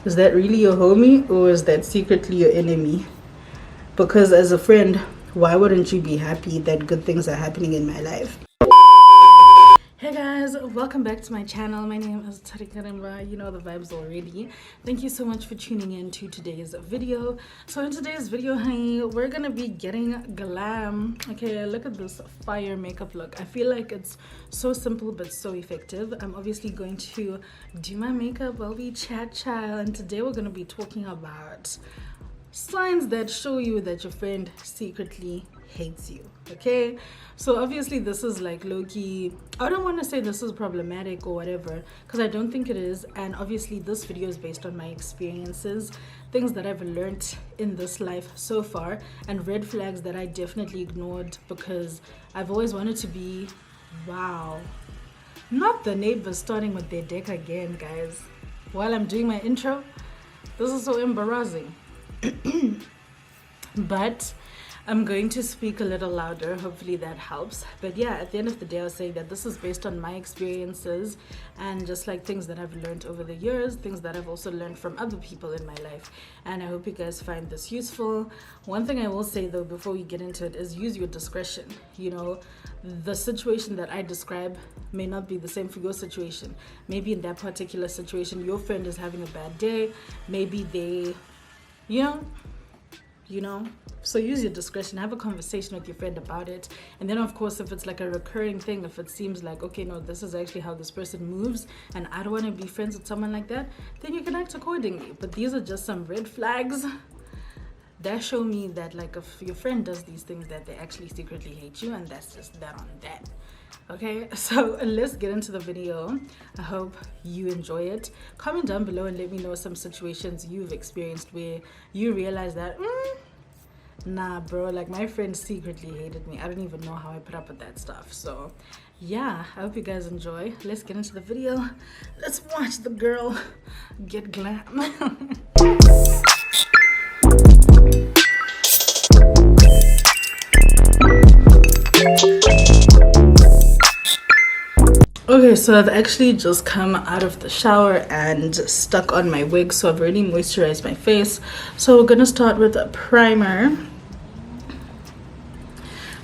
Is that really your homie or is that secretly your enemy? Because as a friend, why wouldn't you be happy that good things are happening in my life? Hey guys, welcome back to my channel. My name is Tari Karemba. You know the vibes already. Thank you so much for tuning in to today's video. So in today's video, honey, we're gonna be getting glam. Okay, look at this fire makeup look. I feel like it's so simple but so effective. I'm obviously going to do my makeup while we chat, and today we're gonna be talking about signs that show you that your friend secretly hates you. Okay, so obviously this is like low-key, I don't want to say this is problematic or whatever, because I don't think it is. And obviously this video is based on my experiences, things that I've learned in this life so far, and red flags that I definitely ignored because I've always wanted to be, wow, not the neighbors starting with their deck again, guys, while I'm doing my intro. This is so embarrassing. But I'm going to speak a little louder, hopefully that helps. But yeah, at the end of the day, I was saying that this is based on my experiences and just like things that I've learned over the years, things that I've also learned from other people in my life. And I hope you guys find this useful. One thing I will say though, before we get into it, is use your discretion. You know, the situation that I describe may not be the same for your situation. Maybe in that particular situation, your friend is having a bad day. Maybe they, you know, so use your discretion, have a conversation with your friend about it. And then of course, if it's like a recurring thing, if it seems like, okay, no, this is actually how this person moves and I don't want to be friends with someone like that, then you can act accordingly. But these are just some red flags that show me that, like, if your friend does these things, that they actually secretly hate you, and that's just that on that. Okay, so let's get into the video. I hope you enjoy it. Comment down below and let me know some situations you've experienced where you realize that nah bro, like my friend secretly hated me. I don't even know how I put up with that stuff. So yeah, I hope you guys enjoy. Let's get into the video. Let's watch the girl get glam. Okay, so I've actually just come out of the shower and stuck on my wig, so I've already moisturized my face. So we're gonna start with a primer.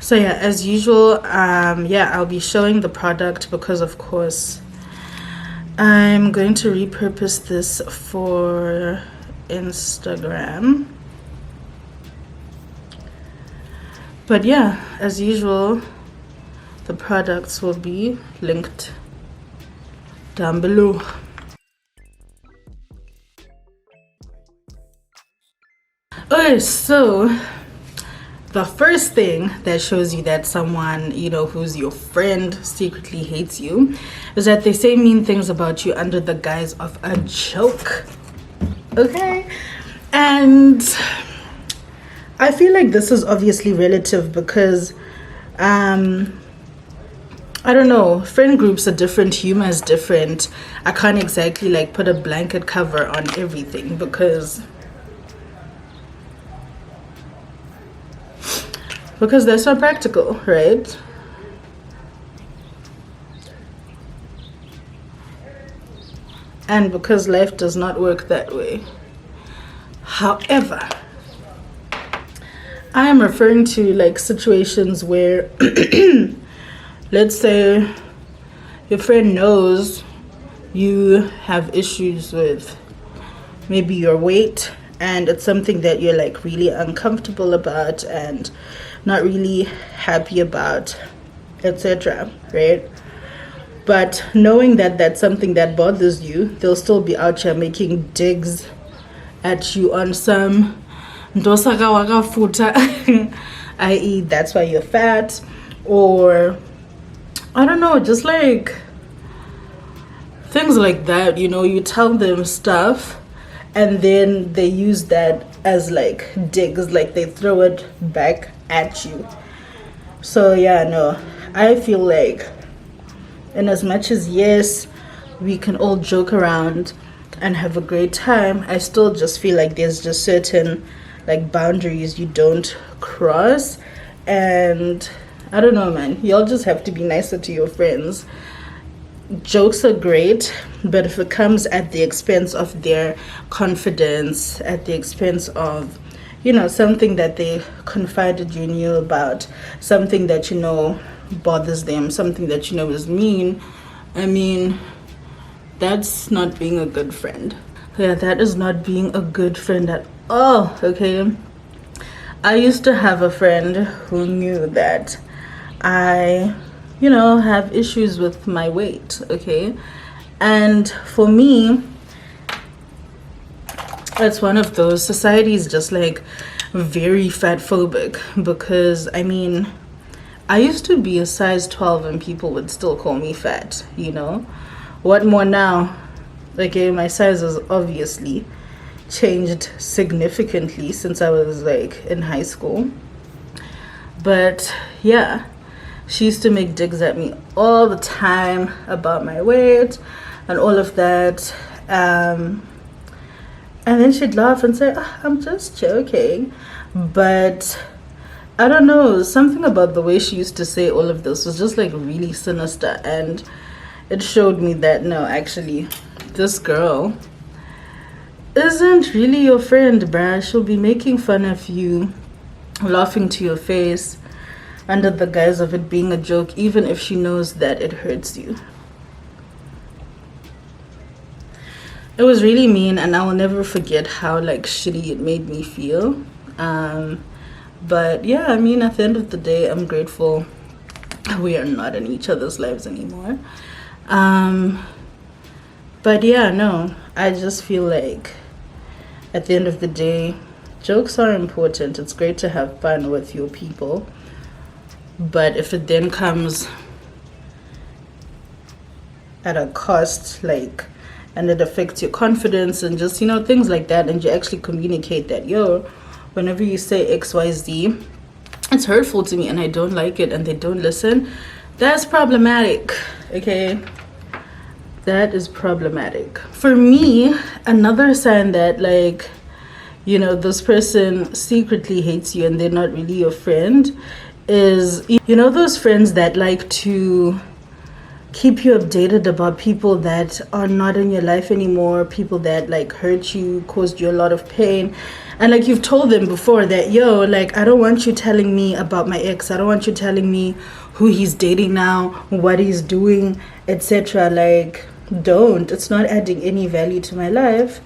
So yeah, as usual, yeah, I'll be showing the product because of course I'm going to repurpose this for Instagram. But yeah, as usual, the products will be linked down below. Okay, so the first thing that shows you that someone, you know, who's your friend secretly hates you is that they say mean things about you under the guise of a joke. Okay? And I feel like this is obviously relative because I don't know, friend groups are different, humor is different. I can't exactly like put a blanket cover on everything because that's not practical, right? And because life does not work that way. However, I am referring to like situations where let's say your friend knows you have issues with maybe your weight and it's something that you're like really uncomfortable about and not really happy about, etc., right? But knowing that that's something that bothers you, they'll still be out here making digs at you on some ndosaka wakafuta, i.e. that's why you're fat, or I don't know, just like things like that. You know, you tell them stuff and then they use that as like digs, like they throw it back at you. So yeah, no, I feel like in as much as yes, we can all joke around and have a great time, I still just feel like there's just certain like boundaries you don't cross. And I don't know, man, y'all just have to be nicer to your friends. jokes are great, but if it comes at the expense of their confidence, at the expense of, you know, something that they confided you knew about, something that you know bothers them, something that you know is mean, I mean, that's not being a good friend. Yeah, that is not being a good friend at all, okay? I used to have a friend who knew that I, you know, have issues with my weight, okay? And for me, it's one of those, society is just like very fat phobic, because I mean, I used to be a size 12 and people would still call me fat, you know? What more now? Okay, my size has obviously changed significantly since I was like in high school. But yeah, she used to make digs at me all the time about my weight and all of that. And then she'd laugh and say, "Ah, I'm just joking." But I don't know, something about the way she used to say all of this was just like really sinister. And it showed me that no, actually, this girl isn't really your friend, bruh. She'll be making fun of you, laughing to your face under the guise of it being a joke, even if she knows that it hurts you. It was really mean, and I will never forget how like shitty it made me feel. But yeah, I mean, at the end of the day, I'm grateful we are not in each other's lives anymore. But yeah, no, I just feel like at the end of the day, jokes are important. It's great to have fun with your people. But if it then comes at a cost, like, and it affects your confidence and just, you know, things like that, and you actually communicate that, yo, whenever you say XYZ, it's hurtful to me and I don't like it, and they don't listen, that's problematic, okay? That is problematic. For me, another sign that, like, you know, this person secretly hates you and they're not really your friend is, you know, those friends that like to keep you updated about people that are not in your life anymore, people that like hurt you, caused you a lot of pain. And like you've told them before that, yo, like, I don't want you telling me about my ex. I don't want you telling me who he's dating now, what he's doing, etc. Like, don't. It's not adding any value to my life.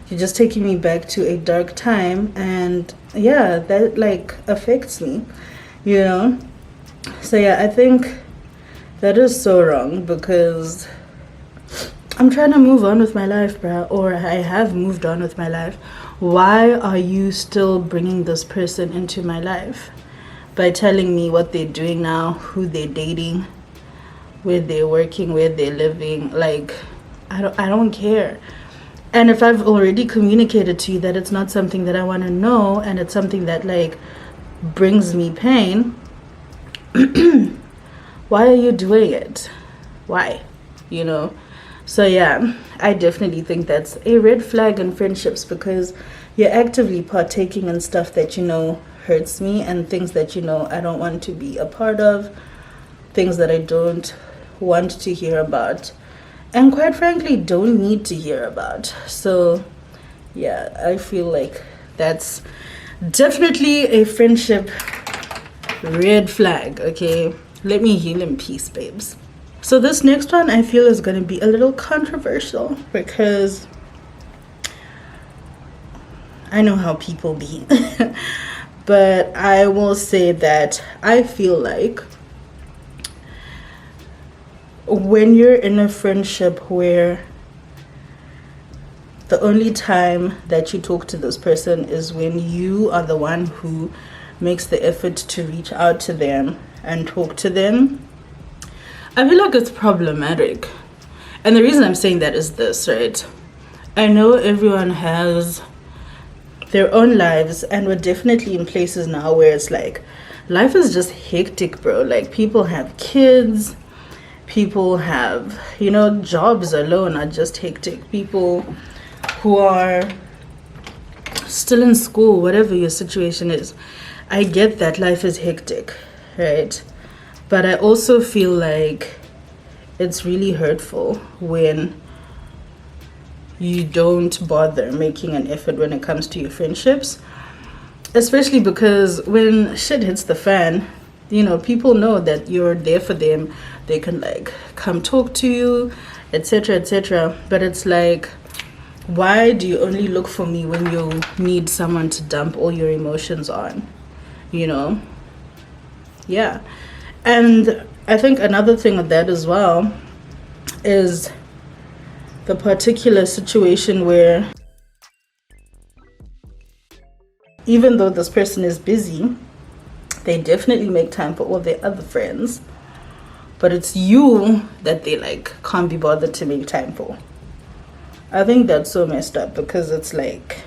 You're just taking me back to a dark time. And yeah, that like affects me, you know? So yeah, I think that is so wrong, because I'm trying to move on with my life, bruh, or I have moved on with my life. Why are you still bringing this person into my life by telling me what they're doing now, who they're dating, where they're working, where they're living? Like, I don't care. And if I've already communicated to you that it's not something that I want to know, and it's something that like brings me pain, why are you doing it? Why? You know? So yeah, I definitely think that's a red flag in friendships, because you're actively partaking in stuff that you know hurts me, and things that you know I don't want to be a part of, things that I don't want to hear about, and quite frankly don't need to hear about. So yeah, I feel like that's definitely a friendship red flag, okay? Let me heal in peace, babes. So this next one I feel is going to be a little controversial, because I know how people be. But I will say that I feel like when you're in a friendship where the only time that you talk to this person is when you are the one who makes the effort to reach out to them and talk to them, I feel like it's problematic. And the reason I'm saying that is this, right? I know everyone has their own lives, and we're definitely in places now where it's like life is just hectic, bro. Like, people have kids, people have, you know, jobs alone are just hectic. People who are still in school, whatever your situation is, I get that life is hectic, right? But I also feel like it's really hurtful when you don't bother making an effort when it comes to your friendships, especially because when shit hits the fan, you know, people know that you're there for them. They can like come talk to you, etc., etc. But it's like, why do you only look for me when you need someone to dump all your emotions on, you know? Yeah. And I think another thing with that as well is the particular situation where even though this person is busy, they definitely make time for all their other friends, but it's you that they like can't be bothered to make time for. I think that's so messed up, because it's like,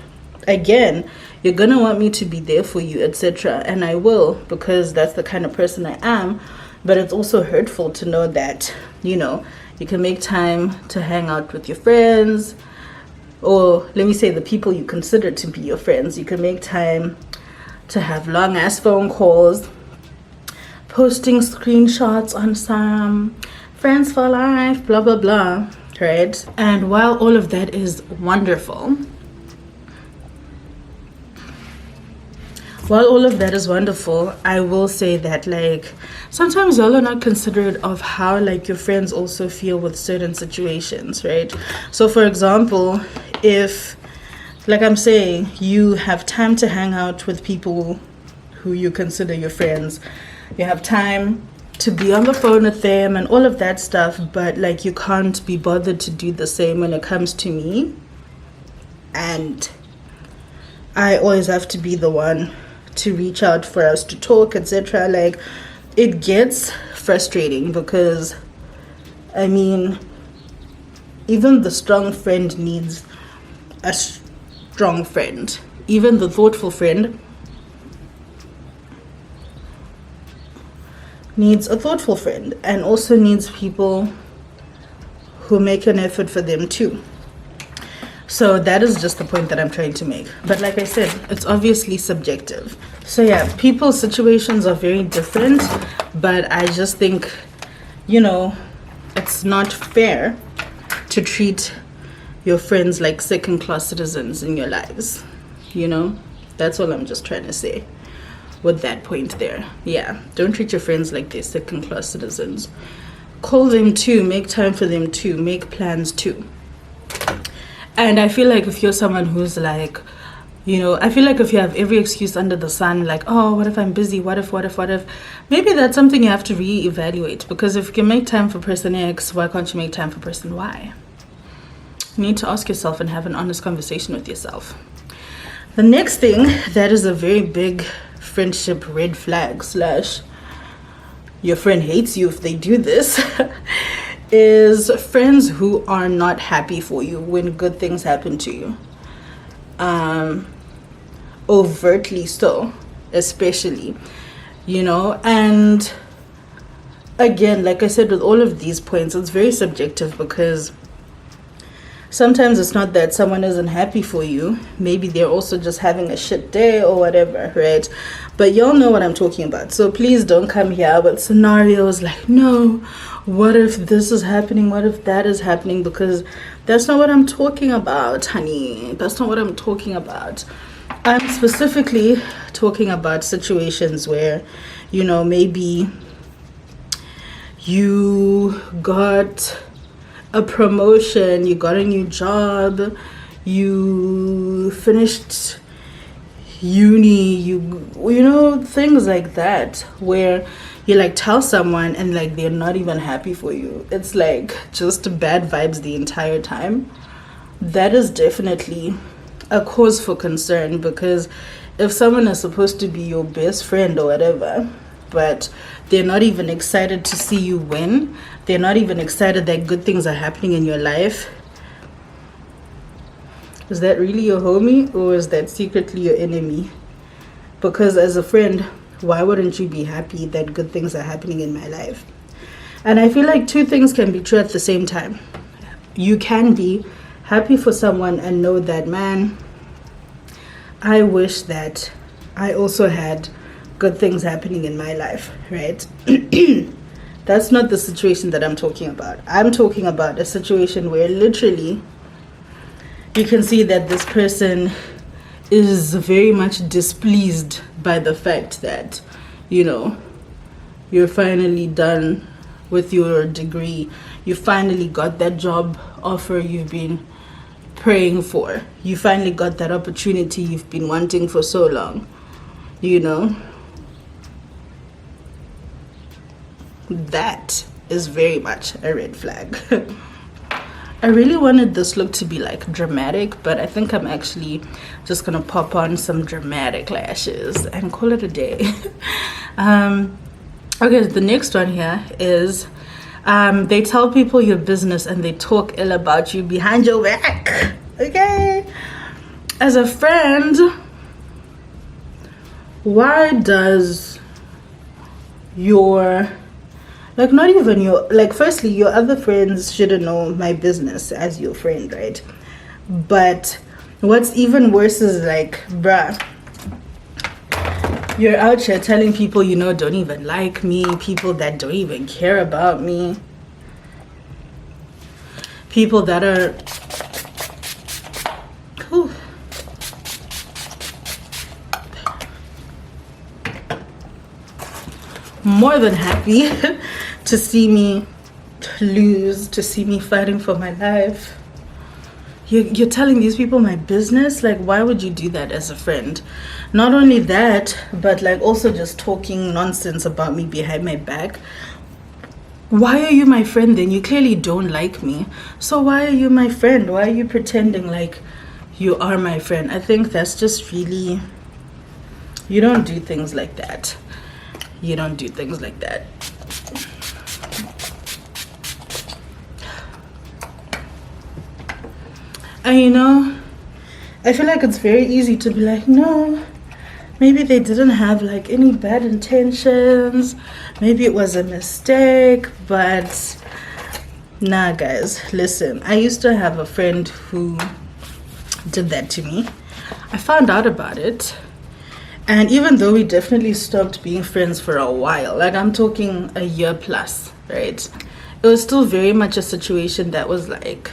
again, you're gonna want me to be there for you, etc., and I will, because that's the kind of person I am. But it's also hurtful to know that, you know, you can make time to hang out with your friends, or let me say the people you consider to be your friends. You can make time to have long ass phone calls, posting screenshots on some friends for life, blah blah blah, right? And while all of that is wonderful, I will say that like sometimes y'all are not considerate of how like your friends also feel with certain situations, right? So for example, if, like I'm saying, you have time to hang out with people who you consider your friends, you have time to be on the phone with them and all of that stuff, but like you can't be bothered to do the same when it comes to me, and I always have to be the one to reach out for us to talk, etc. Like, it gets frustrating, because I mean, even the strong friend needs a strong friend. Even the thoughtful friend needs a thoughtful friend, and also needs people who make an effort for them too. So that is just the point that I'm trying to make. But like I said, it's obviously subjective. So yeah, people's situations are very different, but I just think, you know, it's not fair to treat your friends like second-class citizens in your lives, you know? That's all I'm just trying to say with that point there. Yeah, don't treat your friends like they're second-class citizens. Call them too, make time for them too, make plans too. And I feel like if you're someone who's like, you know, I feel like if you have every excuse under the sun, like, oh, what if I'm busy? What if? Maybe that's something you have to reevaluate. Because if you can make time for person X, why can't you make time for person Y? You need to ask yourself and have an honest conversation with yourself. The next thing that is a very big friendship red flag / your friend hates you if they do this is friends who are not happy for you when good things happen to you. Overtly so, especially, you know. And again, like I said, with all of these points, it's very subjective, because sometimes it's not that someone isn't happy for you. Maybe they're also just having a shit day or whatever, right? But y'all know what I'm talking about. So please don't come here with scenarios like, no, what if this is happening? What if that is happening? Because that's not what I'm talking about, honey. That's not what I'm talking about. I'm specifically talking about situations where, you know, maybe you got a promotion, you got a new job, you finished uni, you know, things like that, where you like tell someone and like they're not even happy for you. It's like just bad vibes the entire time. That is definitely a cause for concern, because if someone is supposed to be your best friend or whatever, but they're not even excited to see you win, they're not even excited that good things are happening in your life, is that really your homie, or is that secretly your enemy? Because as a friend, why wouldn't you be happy that good things are happening in my life? And I feel like two things can be true at the same time. You can be happy for someone and know that, man, I wish that I also had good things happening in my life, right? That's not the situation that I'm talking about. I'm talking about a situation where literally you can see that this person is very much displeased by the fact that, you know, you're finally done with your degree. You finally got that job offer you've been praying for. You finally got that opportunity you've been wanting for so long, you know. That is very much a red flag. I really wanted this look to be like dramatic, but I think I'm actually just gonna pop on some dramatic lashes and call it a day. Okay, the next one here is they tell people your business and they talk ill about you behind your back. Okay, as a friend, why does your, like, not even your, like, firstly, your other friends shouldn't know my business as your friend, right? But what's even worse is like, bruh, you're out here telling people you know don't even like me, people that don't even care about me, people that are whew, more than happy to see me lose, to see me fighting for my life. You're telling these people my business? Like, why would you do that as a friend? Not only that, but like also just talking nonsense about me behind my back. Why are you my friend then? You clearly don't like me. So why are you my friend? Why are you pretending like you are my friend? I think that's just really, you don't do things like that. You don't do things like that. And you know, I feel like it's very easy to be like, no, maybe they didn't have like any bad intentions, maybe it was a mistake. But nah, guys, listen, I used to have a friend who did that to me. I found out about it, and even though we definitely stopped being friends for a while, like I'm talking a year plus, right, it was still very much a situation that was like,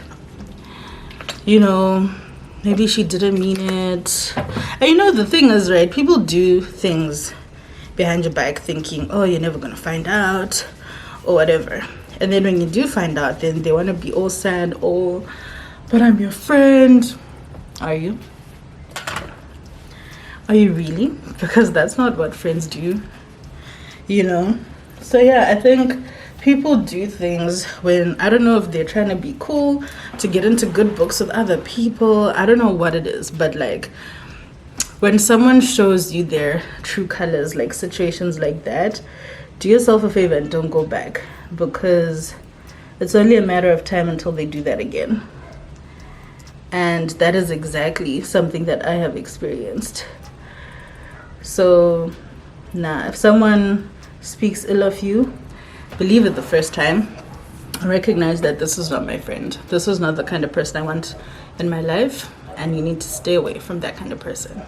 you know, maybe she didn't mean it. And you know, the thing is, right, people do things behind your back thinking, oh, you're never gonna find out or whatever. And then when you do find out, then they want to be all sad, oh, but I'm your friend. Are you? Are you really? Because that's not what friends do, you know. So yeah, I think people do things when, I don't know if they're trying to be cool, to get into good books with other people. I don't know what it is, but like when someone shows you their true colors, like situations like that, do yourself a favor and don't go back, because it's only a matter of time until they do that again. And that is exactly something that I have experienced. So nah, if someone speaks ill of you, believe it the first time. Recognize that this is not my friend. This is not the kind of person I want in my life, and you need to stay away from that kind of person.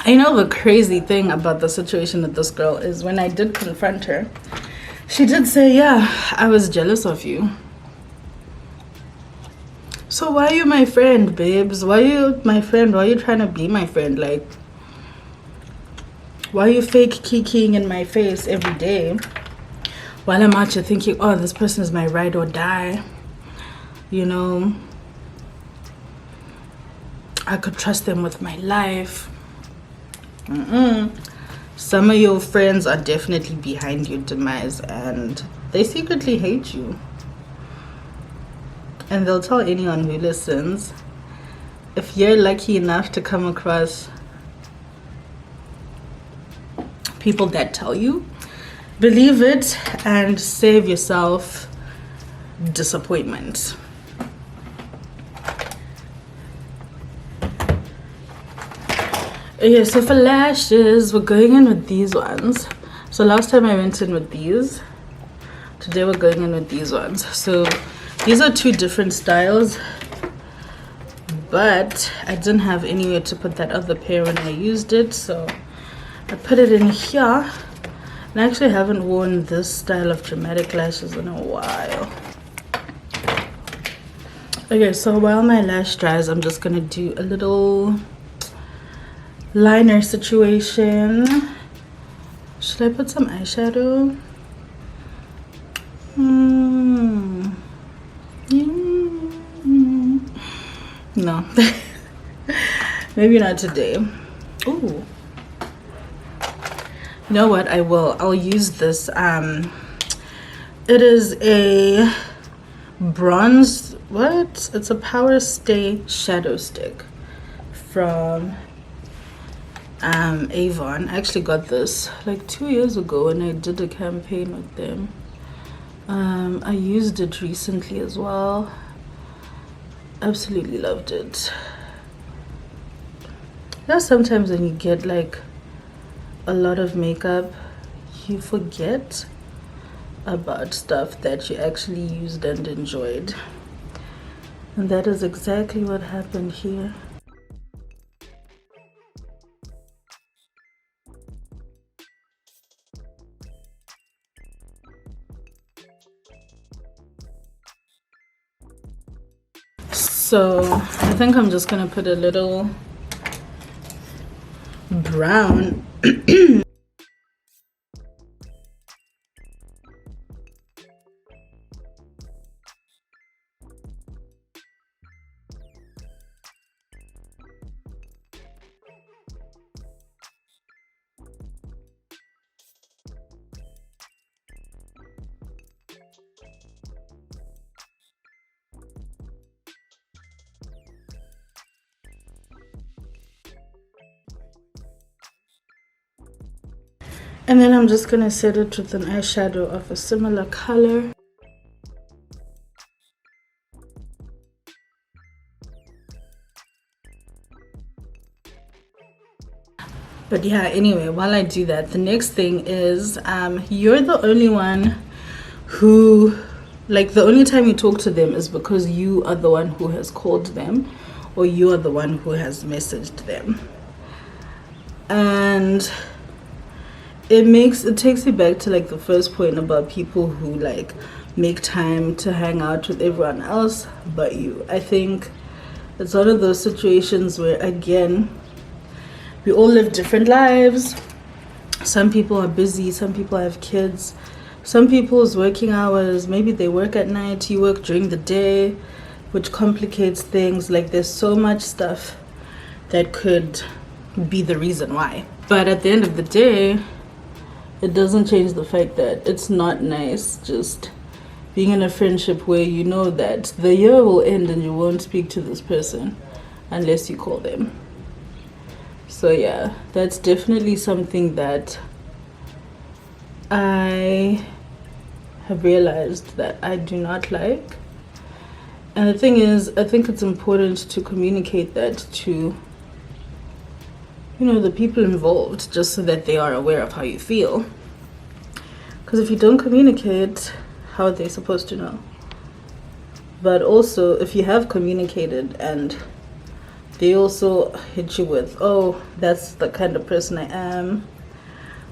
I know the crazy thing about the situation with this girl is when I did confront her, she did say, yeah, I was jealous of you. So why are you my friend, babes? Why are you my friend? Why are you trying to be my friend? Like, why are you fake kikiing in my face every day while I'm out here thinking, oh, this person is my ride or die? You know, I could trust them with my life. Some of your friends are definitely behind your demise, and they secretly hate you. And they'll tell anyone who listens. If you're lucky enough to come across people that tell you, believe it and save yourself disappointment. Okay, so for lashes, we're going in with these ones. So last time I went in with these. Today we're going in with these ones. So these are two different styles, but I didn't have anywhere to put that other pair when I used it, so I put it in here. And I actually haven't worn this style of dramatic lashes in a while. Okay, so while my lash dries, I'm just gonna do a little liner situation. Should I put some eyeshadow? No. Maybe not today. Ooh. You know what? I'll use this. It is a bronze, what? It's a Power Stay shadow stick from Avon. I actually got this like 2 years ago when I did a campaign with them. I used it recently as well. Absolutely loved it. You know, sometimes when you get like a lot of makeup, you forget about stuff that you actually used and enjoyed. And that is exactly what happened here. So I think I'm just gonna put a little brown and then I'm just gonna set it with an eyeshadow of a similar color. But yeah, anyway, while I do that, the next thing is you're the only one who, like, the only time you talk to them is because you are the one who has called them or you are the one who has messaged them. And it takes me back to like the first point about people who like make time to hang out with everyone else but you. I think it's one of those situations where, again, we all live different lives. Some people are busy, some people have kids, some people's working hours, maybe they work at night, you work during the day, which complicates things. Like, there's so much stuff that could be the reason why. But at the end of the day, it doesn't change the fact that it's not nice just being in a friendship where you know that the year will end and you won't speak to this person unless you call them. So yeah, that's definitely something that I have realized that I do not like. And the thing is, I think it's important to communicate that to, you know, the people involved, just so that they are aware of how you feel. Because if you don't communicate, how are they supposed to know? But also, if you have communicated and they also hit you with, oh, that's the kind of person I am,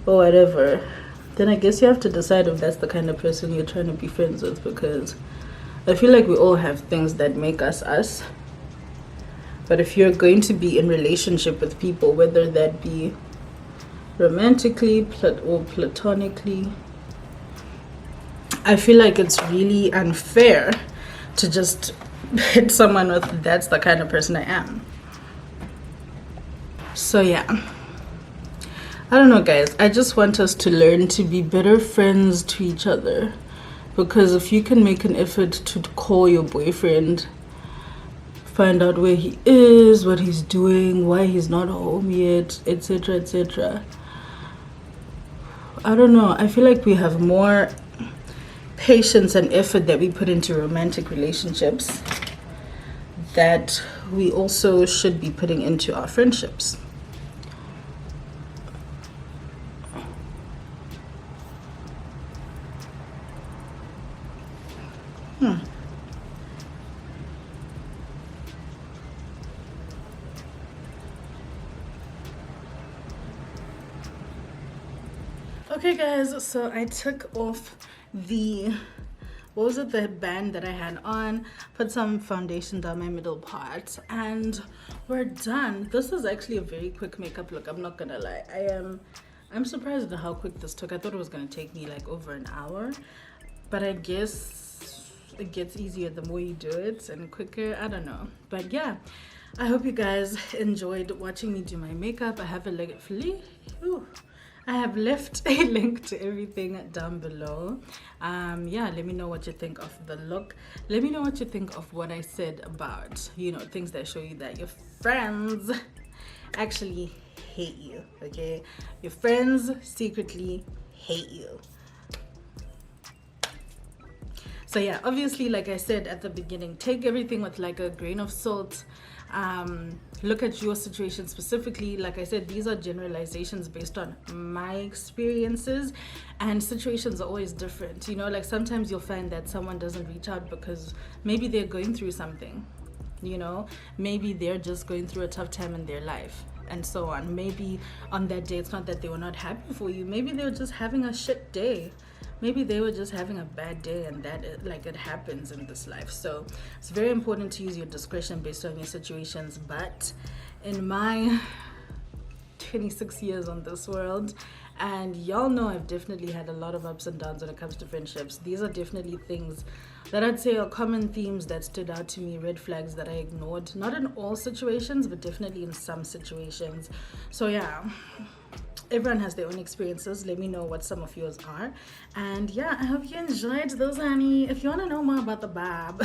or whatever, then I guess you have to decide if that's the kind of person you're trying to be friends with. Because I feel like we all have things that make us us. But if you're going to be in relationship with people, whether that be romantically or platonically, I feel like it's really unfair to just hit someone with, that's the kind of person I am. So yeah, I don't know, guys. I just want us to learn to be better friends to each other. Because if you can make an effort to call your boyfriend, find out where he is, what he's doing, why he's not home yet, etc., etc. I don't know. I feel like we have more patience and effort that we put into romantic relationships that we also should be putting into our friendships. Okay guys, so I took off the, what was it, the band that I had on, put some foundation down my middle part, and we're done. This is actually a very quick makeup look, I'm not gonna lie. I'm surprised at how quick this took. I thought it was gonna take me like over an hour, but I guess it gets easier the more you do it and quicker, I don't know. But yeah, I hope you guys enjoyed watching me do my makeup. I have left a link to everything down below. Yeah, let me know what you think of the look. Let me know what you think of what I said about, you know, things that show you that your friends actually hate you, okay? Your friends secretly hate you. So yeah, obviously, like I said at the beginning, take everything with like a grain of salt. Look at your situation specifically. Like I said, these are generalizations based on my experiences, and situations are always different, you know. Like sometimes you'll find that someone doesn't reach out because maybe they're going through something, you know, maybe they're just going through a tough time in their life and so on. Maybe on that day it's not that they were not happy for you, maybe they were just having a shit day, maybe they were just having a bad day, and that it happens in this life. So it's very important to use your discretion based on your situations. But in my 26 years on this world, and y'all know I've definitely had a lot of ups and downs when it comes to friendships, these are definitely things that I'd say are common themes that stood out to me, red flags that I ignored, not in all situations but definitely in some situations. So yeah, everyone has their own experiences. Let me know what some of yours are. And yeah, I hope you enjoyed those, honey. If you want to know more about the Bob,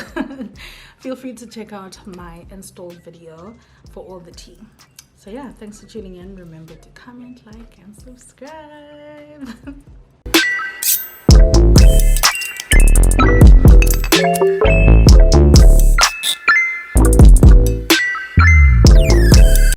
feel free to check out my installed video for all the tea. So yeah, thanks for tuning in. Remember to comment, like, and subscribe.